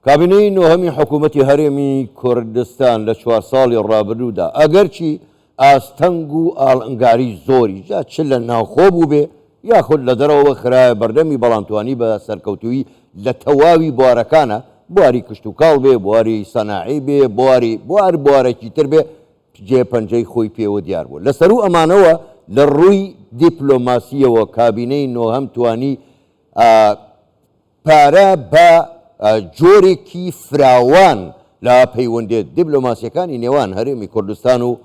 کابینەی نۆهەمی حکوومەتی هەرێمی کوردستان لە 4 ساڵی ڕابردوودا ئەگەرچی ئاستەنگ و ئاڵنگاری زۆری جا چ لە ناوخۆ بوو بێ یاخود لە دەرەوە خراە بەردەمی بەڵامتوانی بە سەرکەوتووی لە تەواوی بوارەکانە بواری کشت و کاڵ بێ بواری سەناعی بێ بوارێکی تر بێ جێپەنجەی خۆی پێوە دیار بوو لەسەر و ئەمانەوە لە ڕووی دیپلۆماسیەوە کابینەی نۆهەم توانی پارە بە جۆرێکی فراوان لە پەیوەندێت دیپلۆماسیەکانی نێوان هەرێمی کوردستان و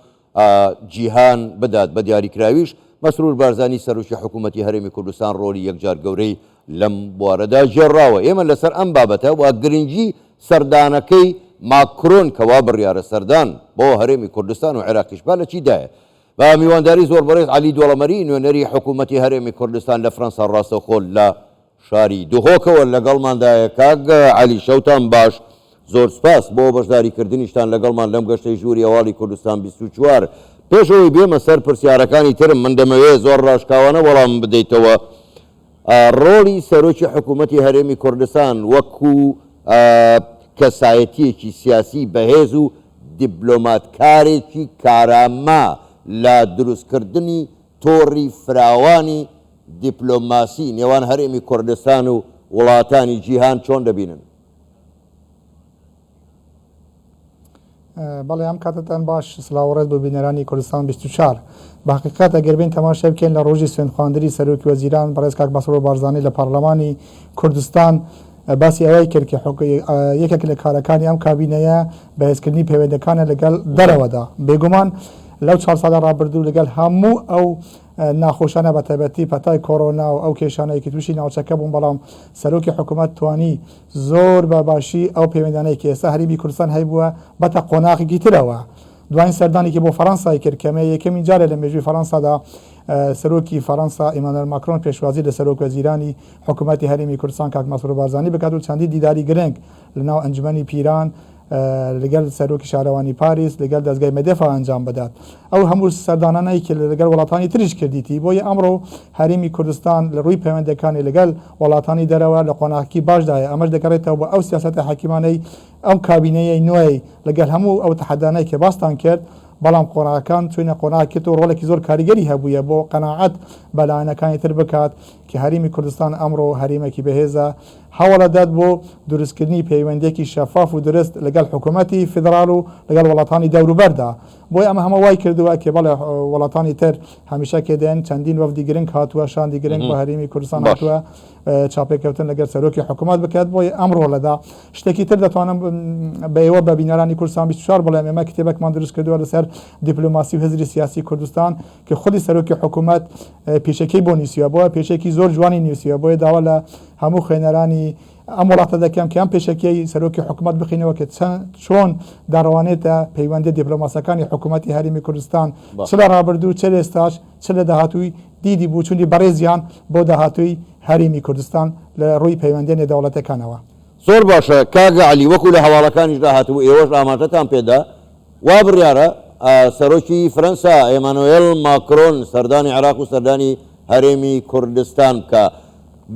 جیهان بدات بە دیاریکراویش مەسرور بارزانی سەرۆکی حکوومەتی هەرێمی کوردستان ڕۆلی یەکجار گەورەی لەم بوارەدا ژێڕاوە ئێمە لەسەر ئەم بابەتە و گرنگی سەردانەکەی ماکرۆن کەوا بڕیارە سەردان بۆ هەرێمی کوردستان و عێراقیش با لە چیدایە بە میوانداری زۆر بەڕێز عەلی دۆڵەمەری نوێنەری حکوومەتی هەرێمی کوردستان لە فەرەنسا ڕاستەوخۆ لە شاری دوهۆکەوە لەگەڵماندایە کاک عەلی شەوتان باش زۆر سپاس بۆ بەشداریکردنیشتان لەگەڵمان لەم گەشتەی ژووری هەواڵی کوردستان 24 پێشەوەی بێمە سەر پرسیارەکانی ترم من دەمەوێت زۆر ڕاشکاوانە وەڵام بدەیتەوە ڕۆڵی سەرۆکی حکوومەتی هەرێمی کوردستان وەکو کەسایەتیەکی سیاسی بەهێز و دیپلۆماتکارێکی کارامە لە دروستکردنی تۆڕی فراوانی دیپلۆماسی نێوان هەرێمی کوردستان و وڵاتانی جیهان چۆن دەبینن؟ بەڵێ ئەم کاتتان باش سلااوڕێت بۆ بینەرانی کوردستان 24 باقیقات ئەگەربین تەماشای بکەین لە ڕۆژی سوێنخواندنی سەرۆکی وەزیران بەڕێز کاک بەسڕۆ بارزانی لە پەرلەمانی کوردستان باسی ئەوەی کرد کە یەکێک لە کارەکانی ئەم کابینەیە بەهێزکردنی پەیوەندەکانە لەگەڵ دەرەوەدا بێگومان لەو 4 ساڵە ڕابردوو لەگەڵ هەموو ئەو ناخۆشانە بە تایبەتی پەتای کۆڕۆنا و ئەو کێشانەیەکی تووشی ناوچەکە بوون بەڵام سەرۆکی حکوومەت توانی زۆر بە باشی ئەو پەیوەندانەی کە ئێستا هەرێمی کوردستان هەیبووە بەتە قۆناغێکی ترەوە دوایین سەردانێکی بۆ فەرەنسای کرد کەمە یەکەمین جارێ لە مێژووی فەرەنسادا سەرۆکی فەرەنسا ئیمانوئێل ماکرۆن پێشوازی لە سەرۆک وەزیرانی حکوومەتی هەرێمی کوردستان کاک مەسرور بارزانی بکات و چەندی دیداری گرنگ لەناو ئەنجومەنی پیران لەگەڵ سەرۆکی شارەوانی پاریس لەگەڵ دەستگای مەدەفا ئەنجام بدات ئەو هەموو سەردانانەی کە لەگەڵ وڵاتانی تریش کردیتی بۆیە ئەمڕۆ هەرێمی کوردستان لە ڕووی پەیوەندەکانی لەگەڵ وڵاتانی دەرەوە لە قۆناغی باشدایە ئەمەش دەگەڕێتەوە بۆ ئەو سیاسەتە حاکیمانەی ئەم کابینەیەی نوێی لەگەڵ هەموو ئەو تەحەدانەی کە باستان کرد بەڵام قۆناغەکان چوینە قۆناغێت و ڕۆڵێکی زۆر کاریگەری هەبووە بۆ قەناعەت بەلایەنەکانی تر بکات کە هەرێمی کوردستان ئەمڕۆ هەرێمێکی بەهێزە هەوڵەدات بۆ دروستکردنی پەیوەندێکی شەفاف و درست لەگەڵ حکوومەتی فیدراڵ و لەگەڵ وڵاتانی دەوروبەردا بۆی ئەمە هەمە وای کردووە کە بەڵێ وڵاتانی تر هەمیشە کێدێن چەندین وەفدی گرنگ هاتووە شاندی گرنگ بە هەرێمی کوردستان هاتووە چاپێککەوتن لەگەر سەرۆکی حکوومەت بکات بۆی ئەمڕۆ لەدا شتێکی تر دەتوانم بە ئێوە بە بینەرانی کوردستان 24 بڵێم ئێمە کتێبێکمان دروست کردووە لەسەر دیپلۆماسی و هزری سیاسی کوردستان کە خودی سەرۆکی حکوومەت پێشەکەی بۆ نووسیوە بۆە پێشێکی زۆر جوانی نووسیوە بۆیە داوا لە هەموو خوێنەرانی ئەم وڵاتە دەکەم کە ئەم پێشەکەی سەرۆکی حکوومەت بخینەوە کە چۆن داڕوانێتە پەیوەندی دیپلۆماسەکانی حکوومەتی هەرێمی کوردستان چ لە ڕابردوو چ لە ئێستاش چ لە داهاتووی دیدی بووچوونی بەڕێزیان بۆ داهاتووی هەرێمی کوردستان لە ڕووی پەیوەندی نێودەوڵەتەکانەوە زۆر باشە کاگە عەلی وەکو لە هەواڵەکانیش داهاتوو ئێوەش ئاماژەتان پێدا وا بڕیارە سەرۆکی فەرەنسا ئیمانوئێل ماکرۆن سەردانی عێراق و سەردانی هەرێمی کوردستان بکە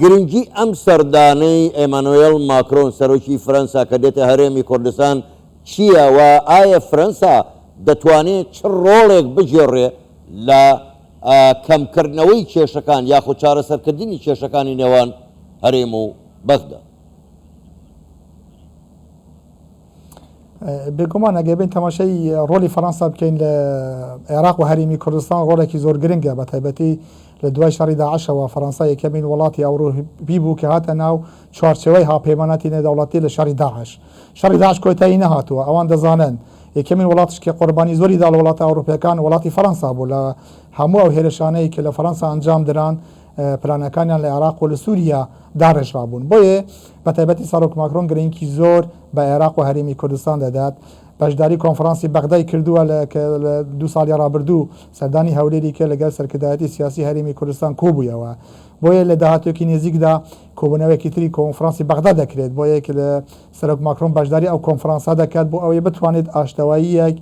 گرنگی ئەم سەردانەی ئیمانوئێل ماکرۆن سەرۆکی فەرەنسا کە دێتە هەرێمی کوردستان چییە و ئایا فەرەنسا دەتوانێت چ ڕۆڵێک بجێڕێ لە کەمکردنەوەی کێشەکان یاخود چارەسەرکردنی کێشەکانی نێوان هەرێم و بەغدا؟ بێگومان ئەگەبین تەماشای ڕۆلی فەرەنسا بکەین لە عێراق و هەرێمی کوردستان ڕۆڵێکی زۆر گرنگە بە تایبەتی لە دوای شەڕی داعشەوە فەرەنسا یەکەمین وڵاتی ئەوروپی بوو کە هاتە ناو چوارچێوەی هاوپەیمانەتی نێودەوڵەتی لە شەڕی داعش شەڕی داعش کۆتایی نەهاتووە ئەوان دەزانن یەکەمین وڵاتش کە قوربانی زۆری دا لە وڵاتە ئەوروپیەکان وڵاتی فەرەنسا بوو لە هەموو ئەو هێرشانەی کە لە فەرەنسا ئەنجام دران پلانەکانیان لە عێراق و لە سووریا داڕێژرابوون بۆیە بە تایبەتی سەرۆک ماکرۆن گرنگی زۆر بە عێراق و هەرێمی کوردستان دەدات بەشداری کۆنفرانسی بەغدای کردووە لە 2 ساڵی ڕابردوو سەردانی هەولێری کە لەگەڵ سەرکردایەتی سیاسی هەرێمی کوردستان کۆبوویەوە بۆیە لە داهاتوێکی نێزیکدا کۆبوونەوەیەکی تری کۆنفرانسی بەغدا دەکرێت بۆ یەک لە سەرۆک ماکرۆن بەشداری ئەو کۆنفرانسا دەکات بۆ ئەوەی بتوانێت ئاشتەواییەک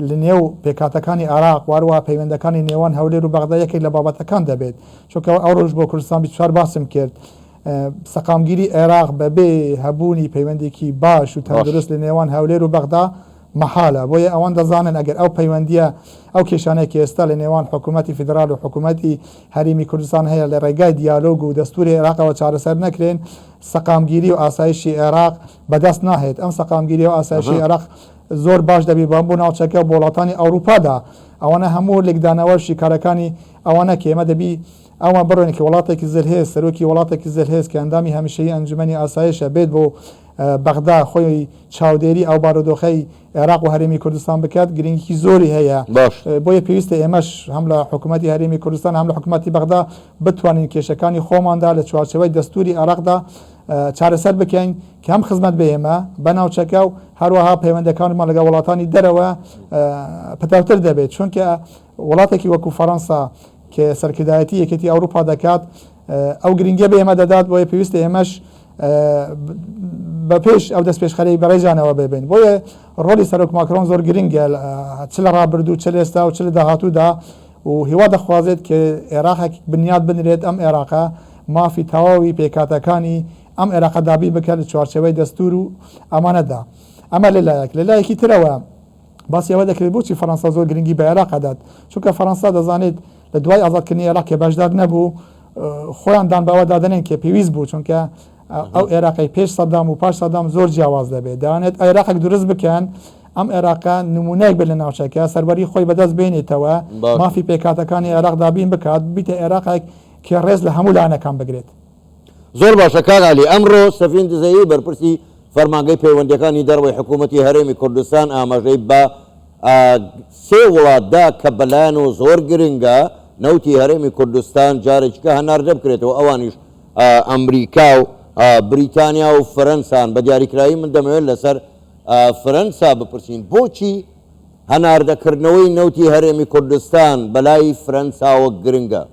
لە نێو پێکاتەکانی عێراق واروە پەیوەندەکانی نێوان هەولێر و بەغدا یەکێک لە بابەتەکان دەبێت چونکە ئەو ڕۆژ بۆ کوردستان 24 باسم کرد سەقامگیری عێراق بەبێ هەبوونی پەیوەندێکی باش و تەندروست لە نێوان هەولێر و بەغدا محالە بۆیە ئەوان دەزانن ئەگەر ئەو پەیوەندیە ئەو کێشانەیەکی ئێستا لە نێوان حکوومەتی فدرال و حکوومەتی هەرێمی کوردستان هەیە لە ڕێگای دیالۆگ و دەستوری عێراقەوە چارەسەر نەکرێن سەقامگیری و ئاسایشی عێراق بەدەست ناهێت ئەم سەقامگیری و ئاسایشی عێراق زۆر باش دەبی بەم بۆ ناوچەکە بۆ وڵاتانی ئەوروپادا ئەوانە هەموو لێکدانەوە شیکارەکانی ئەوانە کێمە دەبی ئەوە بڕێنێکی وڵاتێکی زلهێز سەرۆکی وڵاتێکی زلهێز کە ئەندامی هەمیشەیی ئەنجومەنی ئاسایشە بێت بۆ بەغدا خۆی چاودێری ئەو بارودۆخەی عێراق و هەرێمی کوردستان بکات گرنگی زۆری هەیە بۆیە پێویستە ئێمەش هەم لە حکوومەتی هەرێمی کوردستان هەم لە حکوومەتی بەغدا بتوانین کێشەکانی خۆماندا لە چوارچەوەی دەستوری عێراقدا چارەسەر بکەین کە هەم خزمەت بە ئێمە بەناوچەکە و هەروەها پەیوەندەکانمان لەگە وڵاتانی دەرەوە پتەوتر دەبێت چونکە وڵاتێکی وەکو فەڕەنسا کە سەرکردایەتی یەکێتی ئەوروپا دەکات ئەو گرنگە بە ئێمە دەدات بۆیە پێویستە ئێمەش بە پێش ئەو دەست پێشخەرەی بەڕێژانەوە ببین بۆیە ڕۆلی سەرۆک ماکرۆن زۆر گرنگە چ لە ڕابردوو چ لە ئێستا و چ لە داهاتوودا و هیوا دەخوازێت کە عێراقێک بنیاد بنرێت ئەم عێراقە مافی تەواوی پێکاتەکانی ئەم عێراقە دابین بکات لە چوارچەوەی دەستور و ئەمانەدا ئەمە لەلایەک لەلایەکی ترەوە باسی ئەوە دەکرێت بۆچی فەڕەنسا زۆر گرنگی بە عێراق دات چونکە فەڕەنسا دەزانێت لە دوای ئازادکردنی عێراق کە بەشدار نەبوو خۆیان دان بەوە دادنێن کە پێویست بوو چونکە ئەو عێراقی پێش سەدام و پاش سەدام زۆر جیاواز دەبێت دەوانێت عێراقێک دروست بکەن ئەم عێراقە نمونەیەک بێت لە ناوچەکە سەربەری خۆی بەدەست بێنێتەوە مافی پێکاتەکانی عێراق دابین بکات بیتە عێراقێک کە ڕێز لە هەموو لایەنەکان بگرێت زۆر باشە کاغالی ئەمڕۆ سەفین دزەیی بەرپرسی فەرمانگەی پەیوەندیەکانی دەرەوەی حکوومەتی هەرێمی کوردستان ئاماژەی بە سێ وڵاتدا کە بەلایەن و زۆر گرنگە نەوتی هەرێمی کوردستان جارێکیکە هەناردە بکرێتەوە ئەوانیش ئەمریکا و بریتانیا و فەرەنسان بە دیاریکراوی من دەمەوێت لەسەر فەرەنسا بپرسین بۆچی هەناردەکردنەوەی نەوتی هەرێمی کوردستان بەلای فەرەنساوە گرنگە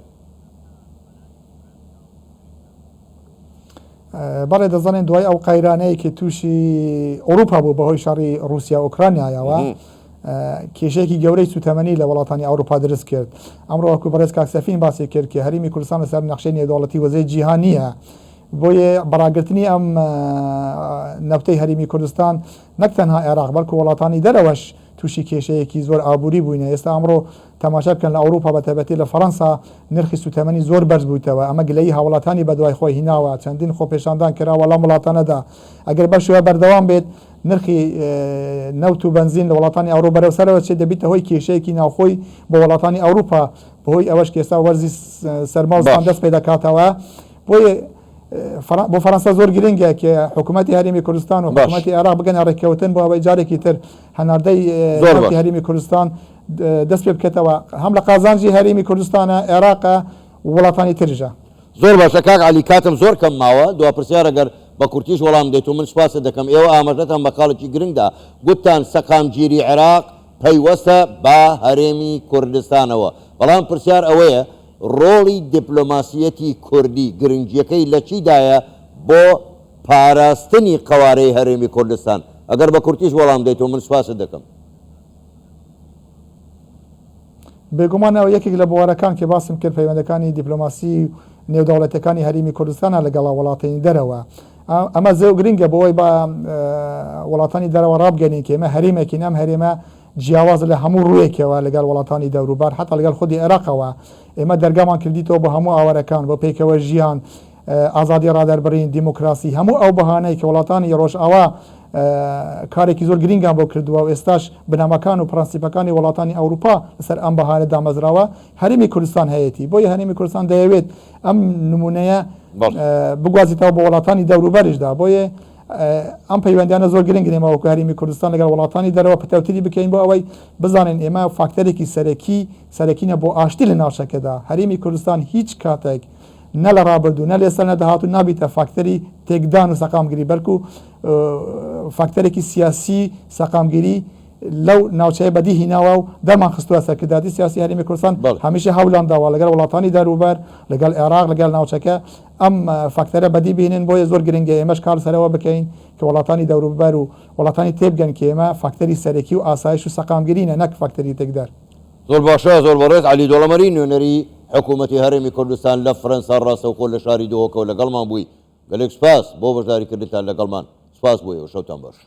بەڵێ دەزانین دوای ئەو قەیرانەیە کە تووشی ئەوروپا بوو بەهۆی شەڕی رووسیا ئۆکرانیایەوە کێشەیەکی گەورەی سوتەمەنی لە وڵاتانی ئەوروپا دروست کرد ئەمڕۆ وەکو بەڕێز کاکسەفین باسی کرد کە هەرێمی کوردستان لەسەر نەخشەی نێودەوڵەتی وەزەی جیهانیە بۆیە بەڕاگررتنی ئەم نەوتەی هەرێمی کوردستان نەک تەنها عێراق بەڵکو وڵاتانی دەرەوەش تووشی کێشەیەکی زۆر ئابووری بووینە ئێستا ئەمڕۆ تەماشا بکەن لە ئەوروپا بەتەبەتی لە فەڕەنسا نرخی سوتەمەنی زۆر بەرز بوویتەوە ئەمە گلەی هاوڵاتانی بەدوای خۆی هیناوە چەندین خۆپێشاندان کراوە لەم وڵاتانەدا ئەگەر بەشوە بەردەوام بێت نرخی نەوت و بنزین لە وڵاتانی ئەوروپا بەرەوسەرەوە چێ دەبیتە هۆی کێشەیەکی ناوخۆی بۆ وڵاتانی ئەوروپا بەهۆی ئەوەش کە ئێستا وەرزی سەرماوزان دەست پێ دەکاتەوە بۆیە بۆ فەڕەنسا زۆر گرنگە کە حکوومەتی هەرێمی کوردستان و حکوومەتی عێراق بگەن ڕێککەوتن بۆ ئەوەی جارێکی تر هەناردەی هەرێمی کوردستان دەست پێ بکەتەوە هەم لە قازانجی هەرێمی کوردستانە عێراقە وڵاتانی ترژە زۆر باشە کاک علی کاتم زۆر کەم ماوە دو پرسیار ئەگەر بە کورتیش وەڵام دێت و من سپاسە دەکەم ئێوە ئاماژەتان بە خاڵێکی گرنگدا گوتتان سەقامگیری عێراق پەیوەستە بە هەرێمی کوردستانەوە بەڵام پرسیار ئەوەیە ڕۆڵی دیپلۆماسیەتی کوردی گرنگیەکەی لە چیدایە بۆ پاراستنی قەوارەی هەرێمی کوردستان ئەگەر بە کورتیش وەڵام دێت و من سپاسە دەکەم بێگومانەوە یەکێک لە بوارەکان کە باسم کرد پەیوەندەکانی دیپلۆماسی نێودەوڵەتەکانی هەرێمی کوردستانە لەگەڵ وڵاتانی دەرەوە ئەمە زێو گرنگە بۆەوەی بە وڵاتانی دەرەوە ڕابگەنین کە ئێمە هەرێمێکی نام هەرێمە جیاواز لە هەموو ڕوویەکەوە لەگەڵ وڵاتانی دەوروبار حتا لەگەڵ خودی عێراقەوە ئێمە دەرگامان کردیتەوە بە هەموو ئاوەرەکان بۆ پێکەوە ژیان ئازادی ڕادەربڕین دیموکراسی هەموو ئەو بەهانەی کە وڵاتانی ڕۆژئاوا کارێکی زۆر گرنگان بۆ کردووە و ئێستاش بنەمەکان و پرەنسیپەکانی وڵاتانی ئەوروپا لەسەر ئەم بەهانە دامەزراوە هەرێمی کوردستان هەیەی بۆیە هەرێمی کوردستان دەیەوێت ئەم نمونەیە بگوازیتەوە بۆ وڵاتانی دەوروبەریشدا بۆیە ئەم پەیوەندیانە زۆر گرنگێمە وەکو هەرێمی کوردستان لەگەڵ وڵاتانی دەرەوە پتەوتری بکەین بۆ ئەوەی بزانین ئێمە فاکتەرێکی سەرەکینە بۆ ئاشتی لە ناوچەکەدا هەرێمی کوردستان هیچ کاتێک نە لە ڕابردوو نە لێستا نەداهات و نابیتە فاکتەری تێکدان و سەقامگیری بەرکو فاکتەرێکی سیاسی سەقامگیری لەو ناوچەیە بەدی هیناوە و دەرمان خستووە سەرکرداتی سیاسی هەرێمی کوردستان هەمیشە هەوڵانداوە لەگەڵ وڵاتانی دەوروبەر لەگەڵ عێراق لەگەڵ ناوچەکە ئەم فاکتەرە بەدی بینن بۆیە زۆر گرنگە ئێمەش کار سەرەوە بکەین کە وڵاتانی دەوروبەر و وڵاتانی تێبگەن کە ئێمە فاکتەری سەرەکی و ئاسایش و سەقامگیرینە نەک فاکتەری تێکدار زۆر باشە زۆر بەڕێز علی دۆڵەمەری نوێنەری حکوومەتی هەرێمی کوردستان لە فەرەنسا ڕاستەوخۆ لە شاری دۆکە و لەگەڵمان بووی گەلێک سپاس بۆ بەشداریکردنتان لەگەڵمان سپاس بۆ ئێوە شەوتان باش.